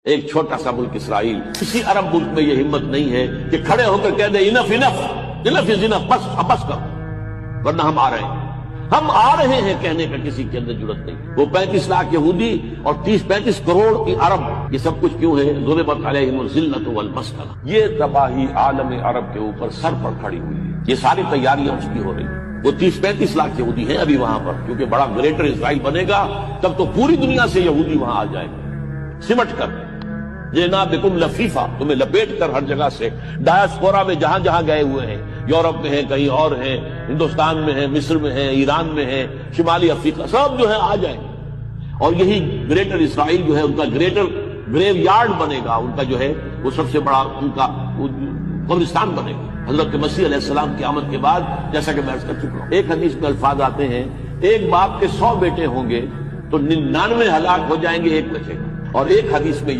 ایک چھوٹا سا ملک اسرائیل، کسی عرب ملک میں یہ ہمت نہیں ہے کہ کھڑے ہو کر کہہ دے انف انف انف از انف، بس اب بس کرو، ورنہ ہم آ رہے ہیں کہنے کا کسی کے اندر جرات نہیں۔ وہ 35 لاکھ یہودی اور 35 کروڑ کی عرب، یہ سب کچھ کیوں ہے؟ ضربت علیہم الذلۃ والمسکنہ، یہ تباہی عالم عرب کے اوپر سر پر کھڑی ہوئی ہے، یہ ساری تیاریاں اس کی ہو رہی ہیں۔ وہ 30-35 لاکھ یہودی ہیں ابھی وہاں پر، کیونکہ بڑا گریٹر اسرائیل بنے گا تب تو پوری دنیا سے یہودی وہاں آ جائیں گے سمٹ کر، جینا بکم لفیفہ، تمہیں لپیٹ کر ہر جگہ سے، ڈایاسپورا میں جہاں جہاں گئے ہوئے ہیں، یورپ میں ہیں، کہیں اور ہیں، ہندوستان میں ہیں، مصر میں ہیں، ایران میں ہیں، شمالی افریقہ، سب جو ہے آ جائیں گے، اور یہی گریٹر اسرائیل جو ہے ان کا گریٹر گریو یارڈ بنے گا، ان کا جو ہے وہ سب سے بڑا ان کا قبرستان بنے گا حضرت مسیح علیہ السلام کی آمد کے بعد، جیسا کہ میں عرض کر چکا ہوں۔ ایک حدیث میں الفاظ آتے ہیں، ایک باپ کے 100 بیٹے ہوں گے تو 99 ہلاک ہو جائیں گے، ایک بچے گا، اور ایک حدیث میں